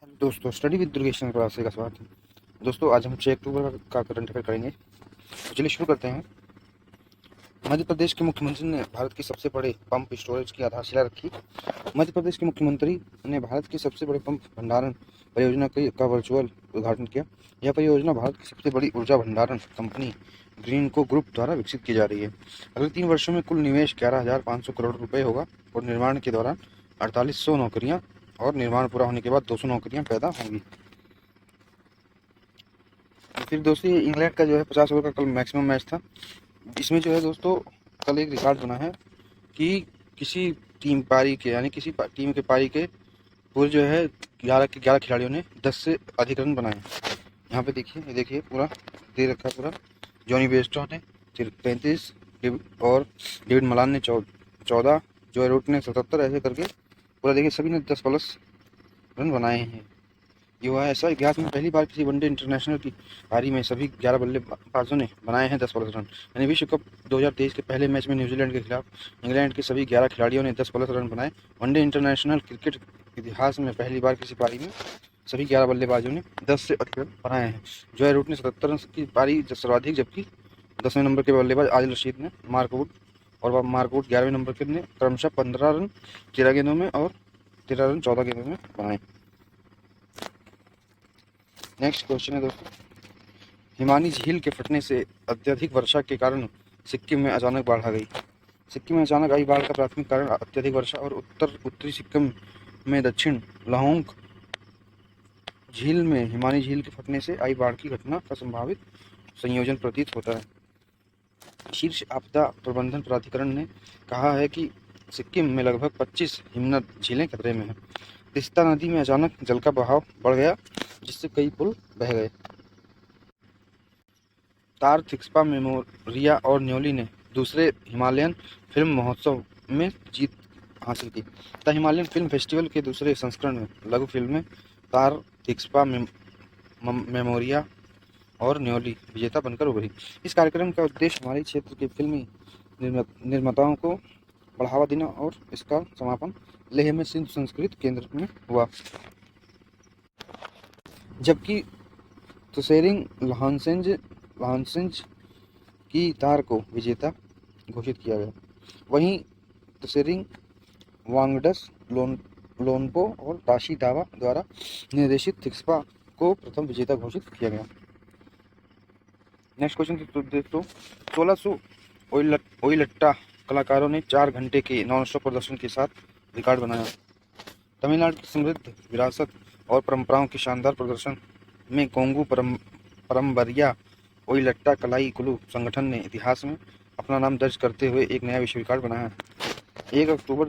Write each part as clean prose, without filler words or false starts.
Hello दोस्तों, study with Durgesh चंद्र प्रवासी का स्वागत है। दोस्तों, आज हम 6 अक्टूबर का करंट अफेयर करेंगे। तो चलिए शुरू करते हैं। मध्य प्रदेश के मुख्यमंत्री ने भारत के सबसे बड़े पंप स्टोरेज की आधारशिला रखी। मध्य प्रदेश के मुख्यमंत्री ने भारत के सबसे बड़े पंप भंडारण परियोजना का वर्चुअल उद्घाटन किया। यह परियोजना भारत की सबसे बड़ी ऊर्जा भंडारण कंपनी ग्रीनको ग्रुप द्वारा विकसित की जा रही है। अगले 3 वर्षों में कुल निवेश 11,500 करोड़ रुपए होगा और निर्माण के दौरान 4800 नौकरियां और निर्माण पूरा होने के बाद 200 नौकरियां पैदा होंगी। फिर दोस्तों, ये इंग्लैंड का जो है 50 ओवर का कल मैक्सिमम मैच था। इसमें जो है दोस्तों, कल एक रिकॉर्ड बना है कि किसी टीम पारी के यानी किसी टीम के पारी के पूरे जो है 11 के 11 खिलाड़ियों ने 10 से अधिक रन बनाए। यहाँ पे देखिए, ये देखिए पूरा दे रखा है पूरा। जॉनी बेस्टो ने 35 और डेविड मलान ने 14, जो रूट ने 77, ऐसे करके पूरा देखिए सभी ने 10 प्लस रन बनाए हैं। ये हुआ है ऐसा इतिहास में पहली बार किसी वनडे इंटरनेशनल की पारी में सभी 11 बल्लेबाजों ने बनाए हैं 10 प्लस रन। यानी विश्व कप 2023 के पहले मैच में न्यूजीलैंड के खिलाफ इंग्लैंड के सभी 11 खिलाड़ियों ने 10 प्लस रन बनाए। वनडे इंटरनेशनल क्रिकेट इतिहास में पहली बार किसी पारी में सभी 11 बल्लेबाजों ने 10 से अधिक रन बनाए हैं। जॉय रूट ने 77 रन की पारी सर्वाधिक, जबकि 10वें नंबर के बल्लेबाज आदिल रशीद ने मार्कवुड 11वें नंबर के ने क्रमशः 15 रन 13 गेंदों में और 13 रन 14 गेंदों में बनाए। नेक्स्ट क्वेश्चन है दोस्तों, हिमानी झील के फटने से अत्यधिक वर्षा के कारण सिक्किम में अचानक बाढ़ आ गई। सिक्किम में अचानक आई बाढ़ का प्राथमिक कारण अत्यधिक वर्षा और उत्तरी सिक्किम में दक्षिण लाहोंग झील में हिमानी झील के फटने से आई बाढ़ की घटना का संभावित संयोजन प्रतीत होता है। शीर्ष आपदा प्रबंधन प्राधिकरण ने कहा है कि सिक्किम में लगभग 25 हिमनद झीलें खतरे में हैं। तिस्ता नदी में अचानक जल का बहाव बढ़ गया, जिससे कई पुल बह गए। तार थिक्स्पा मेमोरिया और न्योली ने दूसरे हिमालयन फिल्म महोत्सव में जीत हासिल की। द हिमालयन फिल्म फेस्टिवल के दूसरे संस्करण में लघु फिल्में तार थिक्स्पा मेमोरिया और न्योली विजेता बनकर उभरी। इस कार्यक्रम का उद्देश्य हमारे क्षेत्र के फिल्मी निर्माताओं को बढ़ावा देना और इसका समापन लेह में सिंधु संस्कृत केंद्र में हुआ। जबकि तुसेरिंग लॉन्सेंज की तार को विजेता घोषित किया गया। वहीं तुसेरिंग वांगडस लोनपो और ताशी दावा द्वारा निर्देशित थिक्स्पा को प्रथम विजेता घोषित किया गया। नेक्स्ट क्वेश्चन दोस्तों, 1600 ओइलट्टा कलाकारों ने 4 घंटे के नॉन स्टॉप प्रदर्शन के साथ रिकॉर्ड बनाया। तमिलनाडु की समृद्ध विरासत और परंपराओं के शानदार प्रदर्शन में कोंगू परम्बरिया ओइलट्टा कलाई कुलू संगठन ने इतिहास में अपना नाम दर्ज करते हुए एक नया विश्व रिकॉर्ड बनाया। 1 अक्टूबर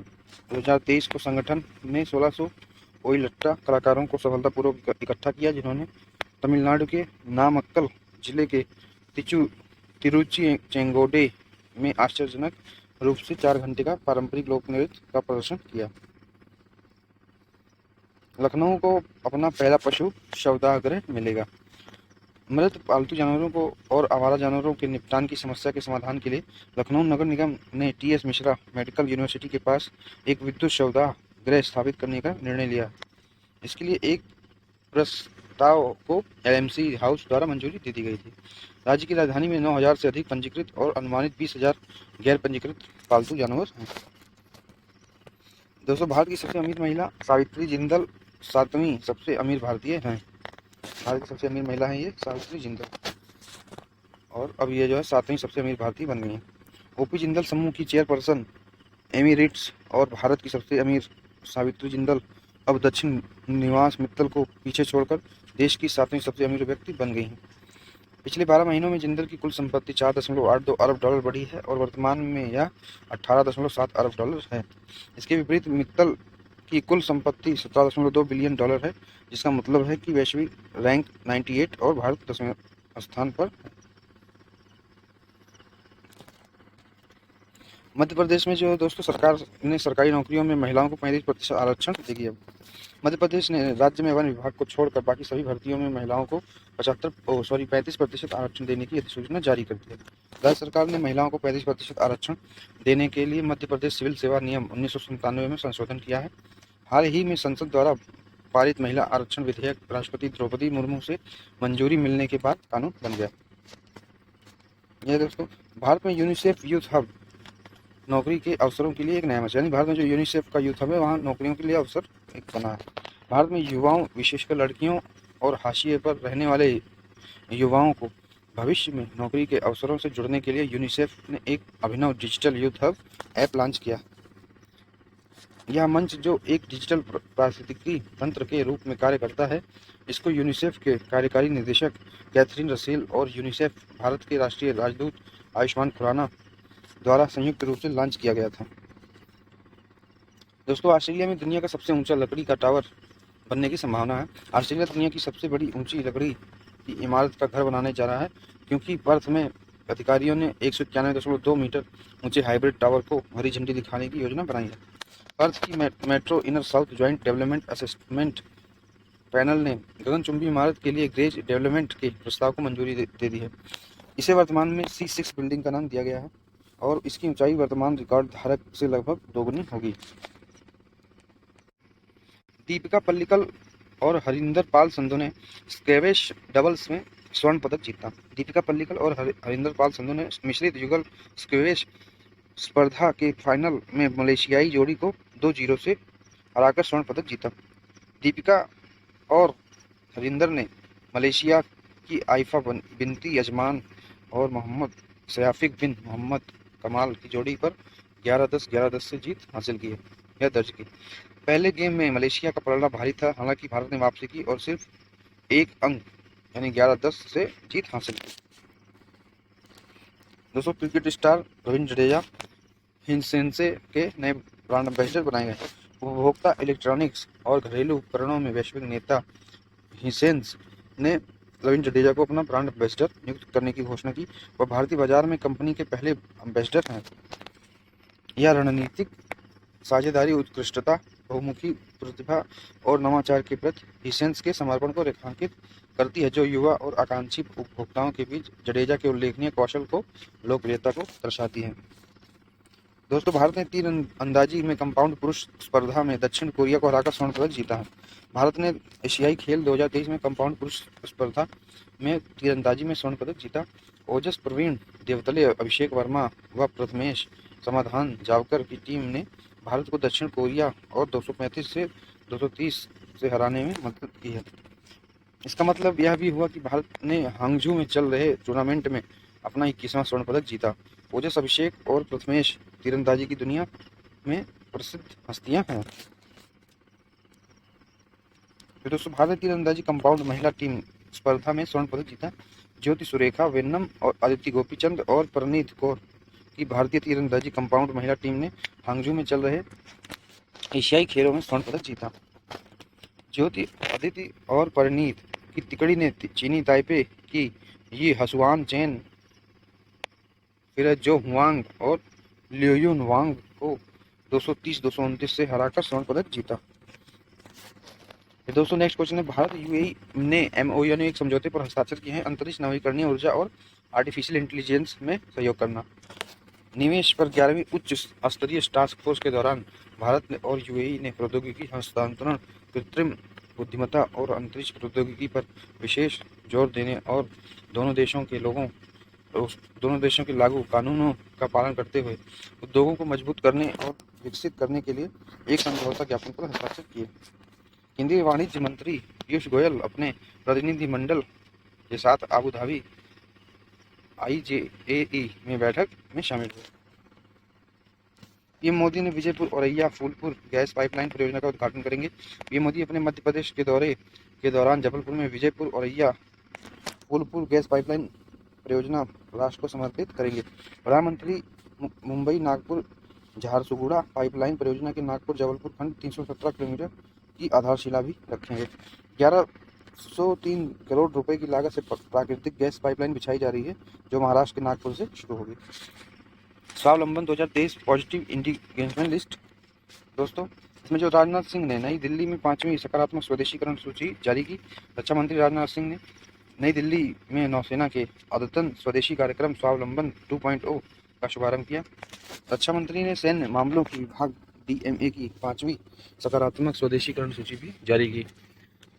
2023 को संगठन ने 1600 ओइलट्टा कलाकारों को सफलतापूर्वक इकट्ठा किया, जिन्होंने तमिलनाडु के नामक्कल जिले के तिरुचिचेंगोडे में आश्चर्यजनक रूप से 4 घंटे का पारंपरिक लोक नृत्य का प्रदर्शन किया। लखनऊ को अपना पहला पशु शवदाह मिलेगा। मृत पालतू जानवरों को और आवारा जानवरों के निपटान की समस्या के समाधान के लिए लखनऊ नगर निगम ने टी.एस. मिश्रा मेडिकल यूनिवर्सिटी के पास एक विद्युत शवदाह गृह स्थापित करने का निर्णय लिया। इसके लिए एक प्रस्ताव को एलएमसी हाउस द्वारा मंजूरी दे दी गई थी। राज्य की राजधानी में 9,000 से अधिक पंजीकृत और अनुमानित 20,000 गैर पंजीकृत पालतू जानवर हैं। दोस्तों, भारत की सबसे अमीर महिला सावित्री जिंदल 7वीं सबसे अमीर भारतीय हैं। भारत की सबसे अमीर महिला है ये सावित्री जिंदल, और अब ये जो है 7वीं सबसे अमीर भारतीय बन गई है। ओपी जिंदल समूह की चेयरपर्सन एमिरेट्स और भारत की सबसे अमीर सावित्री जिंदल अब दक्षिण निवास मित्तल को पीछे छोड़कर देश की 7वीं सबसे अमीर व्यक्ति बन गई हैं। पिछले 12 महीनों में जिंदल की कुल संपत्ति 4.82 अरब डॉलर बढ़ी है और वर्तमान में यह 18.7 अरब डॉलर है। इसके विपरीत मित्तल की कुल संपत्ति 17.2 बिलियन डॉलर है, जिसका मतलब है कि वैश्विक रैंक 98 और भारत 10वें स्थान पर है। मध्य प्रदेश में जो है दोस्तों, सरकार ने सरकारी नौकरियों में महिलाओं को 35% आरक्षण देगी। अब मध्य प्रदेश ने राज्य में वन विभाग को छोड़कर बाकी सभी भर्तियों में महिलाओं को 35% आरक्षण देने की अधिसूचना जारी कर दी है। राज्य सरकार ने महिलाओं को 35% आरक्षण देने के लिए मध्य प्रदेश सिविल सेवा नियम 1997 में संशोधन किया है। हाल ही में संसद द्वारा पारित महिला आरक्षण विधेयक राष्ट्रपति द्रौपदी मुर्मू से मंजूरी मिलने के बाद कानून बन गया। यह दोस्तों भारत में यूनिसेफ यूथ हब नौकरी के अवसरों के लिए एक नया मंच, यानी भारत में जो यूनिसेफ का यूथ हब है वहाँ नौकरियों के लिए अवसर एक बना है। भारत में युवाओं विशेषकर लड़कियों और हाशिए पर रहने वाले युवाओं को भविष्य में नौकरी के अवसरों से जुड़ने के लिए यूनिसेफ ने एक अभिनव digital youth hub app launch किया। यह मंच जो एक डिजिटल पारिस्थितिकी तंत्र के रूप में कार्य करता है, इसको यूनिसेफ के कार्यकारी निदेशक कैथरीन रसेल और यूनिसेफ भारत के राष्ट्रीय राजदूत आयुष्मान खुराना द्वारा संयुक्त रूप से लॉन्च किया गया था। दोस्तों ऑस्ट्रेलिया में दुनिया का सबसे ऊंचा लकड़ी का टावर बनने की संभावना है। ऑस्ट्रेलिया दुनिया की सबसे बड़ी ऊंची लकड़ी की इमारत का घर बनाने जा रहा है, क्योंकि पर्थ में अधिकारियों ने 191.2 मीटर ऊंचे हाइब्रिड टावर को हरी झंडी दिखाने की योजना बनाई है। पर्थ की metro inner south joint development assessment panel ने गगनचुंबी इमारत के लिए ग्रेज डेवलपमेंट के प्रस्ताव को मंजूरी दे दी है। इसे वर्तमान में C6 बिल्डिंग का नाम दिया गया है और इसकी ऊंचाई वर्तमान रिकॉर्ड धारक से लगभग दोगुनी होगी। दीपिका पल्लिकल और हरिंदर पाल संधू ने स्क्वैश डबल्स में स्वर्ण पदक जीता। दीपिका पल्लिकल और हरिंदर पाल संधू ने मिश्रित युगल स्क्वैश स्पर्धा के फाइनल में मलेशियाई जोड़ी को 2-0 से हराकर स्वर्ण पदक जीता। दीपिका और हरिंदर ने मलेशिया की आइफा बिनती यजमान और मोहम्मद सयाफिक बिन मोहम्मद कमाल की जोड़ी पर 11-10, 11-10 से जीत हासिल की है, यह दर्ज की। पहले गेम में मलेशिया का पलड़ा भारी था, हालांकि भारत ने वापसी की और सिर्फ एक अंक यानी 11-10 से जीत हासिल की। दोस्तों क्रिकेट स्टार रविंद्र जडेजा हिंसेंसे के नए ब्रांड एम्बेसडर बनाए गए। उपभोक्ता इलेक्ट्रॉनिक्स और घरेलू उपकरणों में वैश्विक नेता हिसेंस ने रविंद्र जडेजा को अपना ब्रांड एम्बेसडर नियुक्त करने की घोषणा की। वह भारतीय बाजार में कंपनी के पहले एम्बेसडर हैं। यह रणनीतिक साझेदारी उत्कृष्टता, बहुमुखी प्रतिभा और नवाचार के प्रति हिसेंस के समर्पण को रेखांकित करती है, जो युवा और आकांक्षी उपभोक्ताओं के बीच जडेजा के उल्लेखनीय कौशल को लोकप्रियता को दर्शाती है। दोस्तों भारत ने तीरंदाजी में कंपाउंड पुरुष स्पर्धा में दक्षिण कोरिया को हराकर स्वर्ण पदक जीता है। भारत ने एशियाई खेल 2023 में कंपाउंड पुरुष स्पर्धा में तीरंदाजी में स्वर्ण पदक जीता। ओजस प्रवीण देवतले, अभिषेक वर्मा व प्रथमेश समाधान जावकर की टीम ने भारत को दक्षिण कोरिया और 235 से 230 से हराने में मदद की है। इसका मतलब यह भी हुआ कि भारत ने हांगझू में चल रहे टूर्नामेंट में अपना 21वां स्वर्ण पदक जीता। ओजस, अभिषेक और प्रथमेश तीरंदाजी की दुनिया में प्रसिद्ध हस्तियां हैं। तो दोस्तों भारतीय तीरंदाजी कंपाउंड महिला टीम स्पर्धा में स्वर्ण पदक जीता। ज्योति सुरेखा वेन्नम और अदिति गोपीचंद और परनीत कौर की भारतीय तीरंदाजी कंपाउंड महिला टीम ने हांगझू में चल रहे एशियाई खेलों में स्वर्ण पदक जीता। ज्योति, अदिति और परनीत की तिकड़ी ने चीनी ताइपे की यी हसुआन चेन, फिर जो हुआंग और लियोयुन वांग को 230-229 से हराकर स्वर्ण पदक जीता। दोस्तों नेक्स्ट क्वेश्चन है, भारत यूएई ने MOU यानी एक समझौते पर हस्ताक्षर किए हैं अंतरिक्ष, नवीकरणीय ऊर्जा और आर्टिफिशियल इंटेलिजेंस में सहयोग करना। निवेश पर 11वीं उच्च स्तरीय टास्क फोर्स के दौरान भारत और यूएई ने प्रौद्योगिकी हस्तांतरण, कृत्रिम बुद्धिमत्ता और अंतरिक्ष प्रौद्योगिकी पर विशेष जोर देने और दोनों देशों के लागू कानूनों का पालन करते हुए उद्योगों को मजबूत करने और विकसित करने के लिए एक समझौता ज्ञापन पर हस्ताक्षर किए। केंद्रीय वाणिज्य मंत्री पीयूष गोयल अपने प्रतिनिधिमंडल के साथ अबू धाबी IJAE में बैठक में शामिल हुए। पीएम मोदी ने विजयपुर औरैया फूलपुर गैस पाइपलाइन परियोजना का उद्घाटन करेंगे। पीएम मोदी अपने मध्य प्रदेश के दौरे के दौरान जबलपुर में विजयपुर औरैया फूलपुर गैस पाइपलाइन परियोजना राष्ट्र को समर्पित करेंगे। प्रधानमंत्री मुंबई नागपुर झारसुगुड़ा पाइपलाइन परियोजना के नागपुर जबलपुर खंड 317 किलोमीटर की आधारशिला भी रखेंगे। 1103 करोड़ रुपए की लागत से प्राकृतिक गैस पाइपलाइन बिछाई जा रही है, जो महाराष्ट्र के नागपुर से शुरू होगी। स्वावलंबन 2023 पॉजिटिव इंडिकेशन लिस्ट। दोस्तों इसमें जो राजनाथ सिंह ने नई दिल्ली में 5वीं सकारात्मक स्वदेशीकरण सूची जारी की। रक्षा मंत्री राजनाथ सिंह ने नई दिल्ली में नौसेना के अद्यतन स्वदेशी कार्यक्रम स्वावलंबन 2.0 का शुभारंभ किया। रक्षा मंत्री ने सैन्य मामलों की विभाग DMA की 5वीं सकारात्मक स्वदेशीकरण सूची भी जारी की।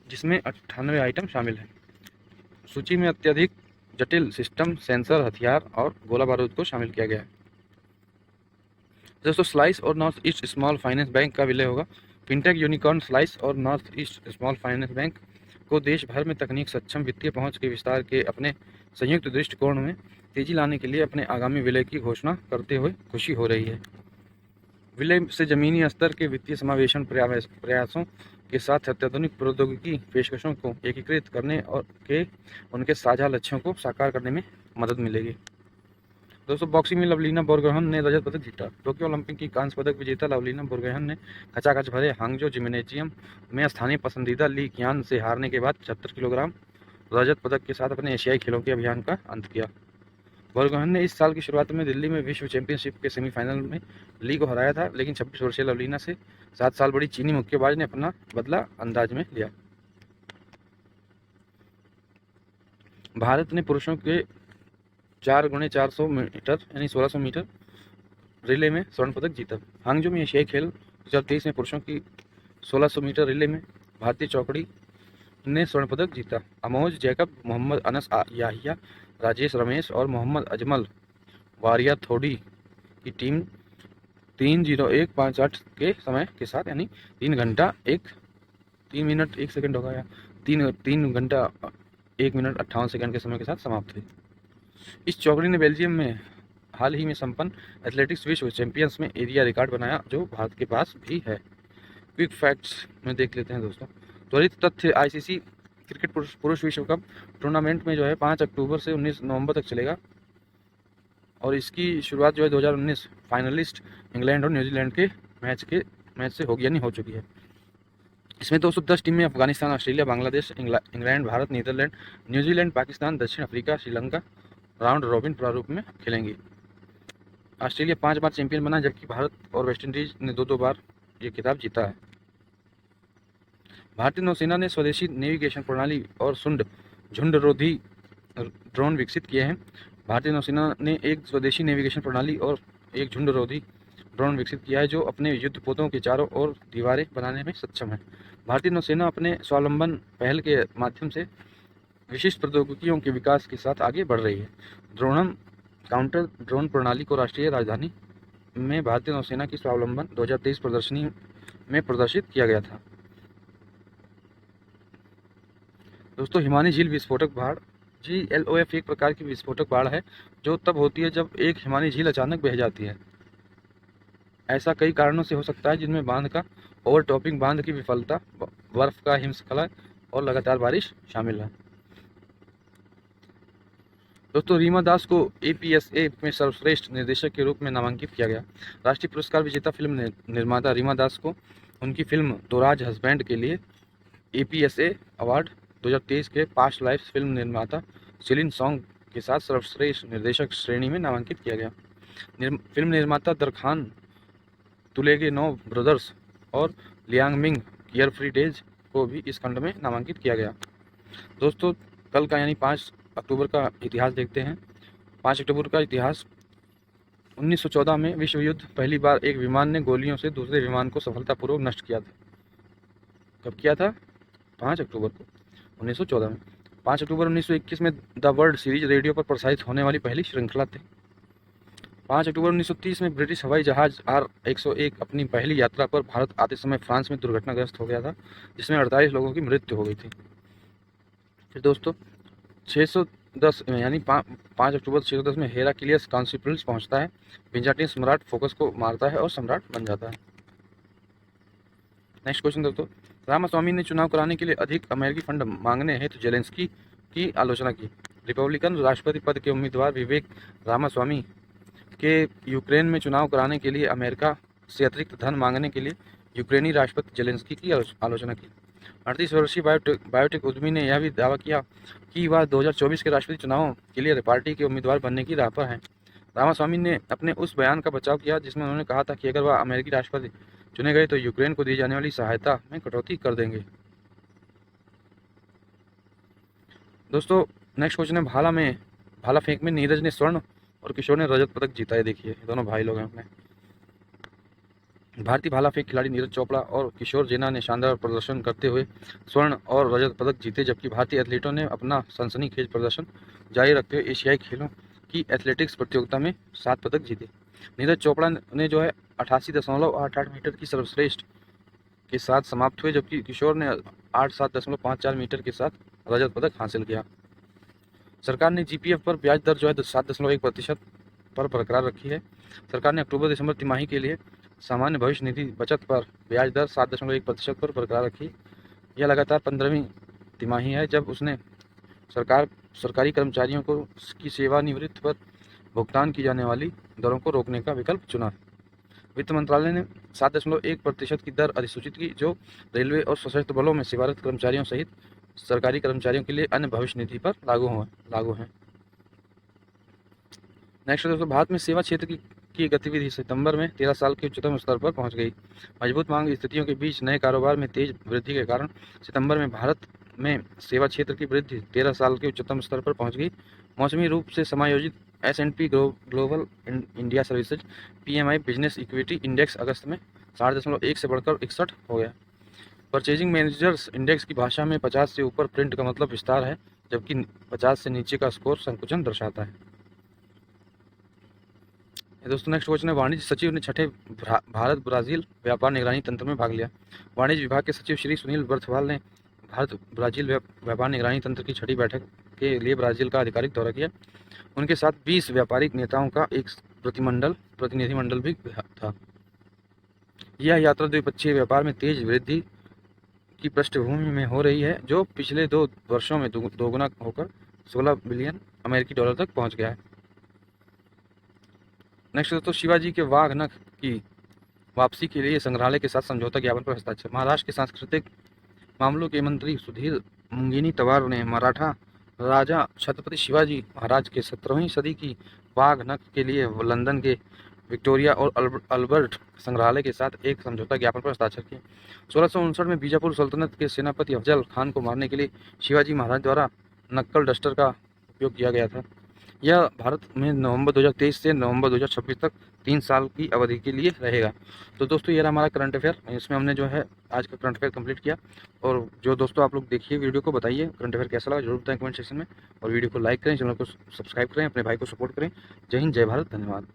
जिसमें 98 आइटम शामिल हैं। सूची में अत्यधिक जटिल सिस्टम, सेंसर, हथियार और गोला बारूद को शामिल किया गया है। दोस्तों स्लाइस और north east small finance bank का विलय होगा। फिनटेक यूनिकॉर्न स्लाइस और north east small finance bank को देश भर में तकनीक सक्षम वित्तीय पहुंच के विस्तार के अपने संयुक्त दृष्टिकोण में तेजी लाने के लिए अपने आगामी विलय की घोषणा करते हुए खुशी हो रही है। विलय से जमीनी स्तर के वित्तीय समावेशन प्रयासों के साथ अत्याधुनिक प्रौद्योगिकी पेशकशों को एकीकृत करने और उनके साझा लक्ष्यों को साकार करने में मदद मिलेगी। दोस्तों बॉक्सिंग में लवलीना बोरगोहेन ने रजत पदक जीता। टोक्यो ओलंपिक की कांस्य पदक विजेता लवलीना बोरगोहेन ने खचाखच भरे हांगजो जिम्नेजियम में स्थानीय पसंदीदा ली कियान से हारने के बाद 76 किलोग्राम रजत पदक के साथ अपने एशियाई खेलों के अभियान का अंत किया। बोरगोहेन ने इस साल की शुरुआत में दिल्ली में विश्व चैंपियनशिप के सेमीफाइनल में ली को हराया था, लेकिन 26 वर्षीय लवलीना से 7 साल बड़ी चीनी मुक्केबाज ने अपना बदला अंदाज में लिया। भारत ने पुरुषों के 4x400 मीटर यानी 1600 मीटर रिले में स्वर्ण पदक जीता। हांगजो में एशियाई खेल 2023 में पुरुषों की 1600 मीटर रिले में भारतीय चौकड़ी ने स्वर्ण पदक जीता। अमोज जैकब, मोहम्मद अनस याहिया, राजेश रमेश और मोहम्मद अजमल वारिया थोड़ी की टीम 3:01.58 के समय के साथ यानी 3 मिनट 1 सेकंड होगा या 3 घंटा 1 मिनट 58 सेकंड के समय के साथ समाप्त हुई। इस चौकड़ी ने बेल्जियम में हाल ही में संपन्न एथलेटिक्स विश्व चैंपियंस में एरिया रिकॉर्ड बनाया, जो भारत के पास भी है। क्विक फैक्ट्स में देख लेते हैं दोस्तों। त्वरित तथ्य, आईसीसी क्रिकेट पुरुष विश्व कप टूर्नामेंट में जो है 5 अक्टूबर से 19 नवंबर तक चलेगा और इसकी शुरुआत जो है 2019 फाइनलिस्ट इंग्लैंड और न्यूजीलैंड के मैच से होगी यानी हो चुकी है। इसमें 210 टीमें Afghanistan, Australia, Bangladesh, England, Bharat, Netherland, New Zealand, Pakistan, दक्षिण अफ्रीका, श्रीलंका राउंड रॉबिन प्रारूप में खेलेंगी। ऑस्ट्रेलिया 5 बार चैंपियन बना, जबकि भारत और वेस्टइंडीज ने 2-2 बार ये खिताब जीता है। भारतीय नौसेना ने स्वदेशी नेविगेशन प्रणाली और झुंडरोधी ड्रोन विकसित किए हैं। भारतीय नौसेना ने एक स्वदेशी नेविगेशन प्रणाली और एक झुंडरोधी ड्रोन विकसित किया है, जो अपने युद्धपोतों के चारों ओर दीवारें बनाने में सक्षम है। भारतीय नौसेना अपने स्वावलंबन पहल के माध्यम से विशिष्ट प्रौद्योगिकियों के विकास के साथ आगे बढ़ रही है। द्रोणम काउंटर ड्रोन प्रणाली को राष्ट्रीय राजधानी में भारतीय नौसेना की स्वावलंबन 2023 प्रदर्शनी में प्रदर्शित किया गया था। दोस्तों हिमानी झील विस्फोटक बाढ़, GLOF एक प्रकार की विस्फोटक बाढ़ है जो तब होती है जब एक हिमानी झील अचानक बह जाती है। ऐसा कई कारणों से हो सकता है, जिनमें बांध का ओवरटॉपिंग, बांध की विफलता, बर्फ का हिमस्खलन और लगातार बारिश शामिल है। दोस्तों रीमा दास को APSA में सर्वश्रेष्ठ निर्देशक के रूप में नामांकित किया गया। राष्ट्रीय पुरस्कार विजेता फिल्म निर्माता रीमा दास को उनकी फिल्म दोराज हस्बैंड के लिए APSA अवार्ड 2023 के पास्ट लाइफ फिल्म निर्माता सिलिन सॉन्ग के साथ सर्वश्रेष्ठ निर्देशक श्रेणी में नामांकित किया गया। फिल्म निर्माता दरखान तुलेगे नो ब्रदर्स और Liang Ming care free days को भी इस खंड में नामांकित किया गया। दोस्तों कल का यानी 5 अक्टूबर का इतिहास देखते हैं। 5 अक्टूबर का इतिहास 1914 में विश्व युद्ध पहली बार एक विमान ने गोलियों से दूसरे विमान को सफलतापूर्वक नष्ट किया था। कब किया था? 5 अक्टूबर को 1914 में। 5 अक्टूबर 1921 में द वर्ल्ड सीरीज रेडियो पर प्रसारित होने वाली पहली श्रृंखला थी। 5 अक्टूबर 1930 में ब्रिटिश हवाई जहाज R101 अपनी पहली यात्रा पर भारत आते समय फ्रांस में दुर्घटनाग्रस्त हो गया था, जिसमें 48 लोगों की मृत्यु हो गई थी। फिर दोस्तों 610 यानी 5 अक्टूबर 610 में हेराक्लियस कॉन्स्टेंटिनोपल पहुंचता है, बिजान्टाइन सम्राट फोकस को मारता है और सम्राट बन जाता है। नेक्स्ट क्वेश्चन दोस्तों, रामास्वामी ने चुनाव कराने के लिए अधिक अमेरिकी फंड मांगने हेतु जेलेंस्की की आलोचना की। रिपब्लिकन राष्ट्रपति पद के उम्मीदवार विवेक रामास्वामी के यूक्रेन में चुनाव कराने के लिए अमेरिका से अतिरिक्त धन मांगने के लिए यूक्रेनी राष्ट्रपति जेलेंस्की की आलोचना की। 38 वर्षीय बायोटेक उद्यमी ने यह भी दावा किया कि वह 2024 के राष्ट्रपति चुनावों के लिए पार्टी के उम्मीदवार बनने की राह पर हैं। रामास्वामी ने अपने उस बयान का बचाव किया जिसमें उन्होंने कहा था कि अगर वह अमेरिकी राष्ट्रपति चुने गए तो यूक्रेन को दी जाने वाली सहायता में कटौती कर देंगे। दोस्तों नेक्स्ट क्वेश्चन है, भाला फेंक में नीरज ने स्वर्ण और किशोर ने रजत पदक जीता है। देखिए दोनों भाई लोग हैं अपने। भारतीय भाला फेंक खिलाड़ी नीरज चोपड़ा और किशोर जेना ने शानदार प्रदर्शन करते हुए स्वर्ण और रजत पदक जीते, जबकि भारतीय एथलीटों ने अपना सनसनीखेज प्रदर्शन जारी रखते हुए एशियाई खेलों की एथलेटिक्स प्रतियोगिता में 7 पदक जीते। नीरज चोपड़ा ने जो है 88.88 मीटर की सर्वश्रेष्ठ के साथ समाप्त हुए, जबकि किशोर ने 87.54 मीटर के साथ रजत पदक हासिल किया। सरकार ने जीपीएफ पर ब्याज दर जो है 7.1% पर बरकरार रखी है। सरकार ने अक्टूबर दिसंबर तिमाही के लिए सामान्य भविष्य निधि बचत पर ब्याज दर 7.1% पर बरकरार रखी। यह लगातार 15वीं तिमाही है जब उसने सरकारी कर्मचारियों को की सेवानिवृत्ति पर भुगतान की जाने वाली दरों को रोकने का विकल्प चुना। वित्त मंत्रालय ने 7.1% की दर अधिसूचित की, जो रेलवे और सशस्त्र बलों में सेवारत कर्मचारियों सहित सरकारी कर्मचारियों के लिए अन्य भविष्य निधि पर लागू है। नेक्स्ट दोस्तों, भारत में सेवा क्षेत्र की गतिविधि सितंबर में 13 साल के उच्चतम स्तर पर पहुंच गई। मजबूत मांग स्थितियों के बीच नए कारोबार में तेज वृद्धि के कारण सितंबर में भारत में सेवा क्षेत्र की वृद्धि 13 साल के उच्चतम स्तर पर पहुंच गई। मौसमी रूप से समायोजित S&P global India services PMI business equity index अगस्त में 60.1 से बढ़कर 61 हो गया। परचेजिंग मैनेजर्स इंडेक्स की भाषा में 50 से ऊपर प्रिंट का मतलब विस्तार है, जबकि 50 से नीचे का स्कोर संकुचन दर्शाता है। दोस्तों नेक्स्ट क्वेश्चन है, वाणिज्य सचिव ने छठे भारत ब्राज़ील व्यापार निगरानी तंत्र में भाग लिया। वाणिज्य विभाग के सचिव श्री सुनील बर्थवाल ने भारत ब्राज़ील व्यापार निगरानी तंत्र की छठी बैठक के लिए ब्राज़ील का आधिकारिक दौरा किया। उनके साथ 20 व्यापारिक नेताओं का एक प्रतिनिधिमंडल भी था। यह यात्रा द्विपक्षीय व्यापार में तेज वृद्धि की पृष्ठभूमि में हो रही है, जो पिछले 2 वर्षों में दोगुना होकर 16 बिलियन अमेरिकी डॉलर तक पहुंच गया है। नेक्स्ट दोस्तों, शिवाजी के वाघ नख की वापसी के लिए संग्रहालय के साथ समझौता ज्ञापन पर हस्ताक्षर। महाराष्ट्र के सांस्कृतिक मामलों के मंत्री सुधीर मुंगीनीतवार ने मराठा राजा छत्रपति शिवाजी महाराज के 17वीं सदी की वाघ नख के लिए लंदन के विक्टोरिया और अल्बर्ट संग्रहालय के साथ एक समझौता ज्ञापन पर हस्ताक्षर किए। 1659 में बीजापुर सल्तनत के सेनापति अफजल खान को मारने के लिए शिवाजी महाराज द्वारा नक्कल डस्टर का उपयोग किया गया था। यह भारत में नवंबर 2023 से नवंबर 2026 तक 3 साल की अवधि के लिए रहेगा। तो दोस्तों ये रहा हमारा करंट अफेयर, इसमें हमने जो है आज का करंट अफेयर कंप्लीट किया। और जो दोस्तों आप लोग देखिए वीडियो को, बताइए करंट अफेयर कैसा लगा, जरूर बताएं कमेंट सेक्शन में। और वीडियो को लाइक करें, चैनल को सब्सक्राइब करें, अपने भाई को सपोर्ट करें। जय हिंद, जय भारत, धन्यवाद।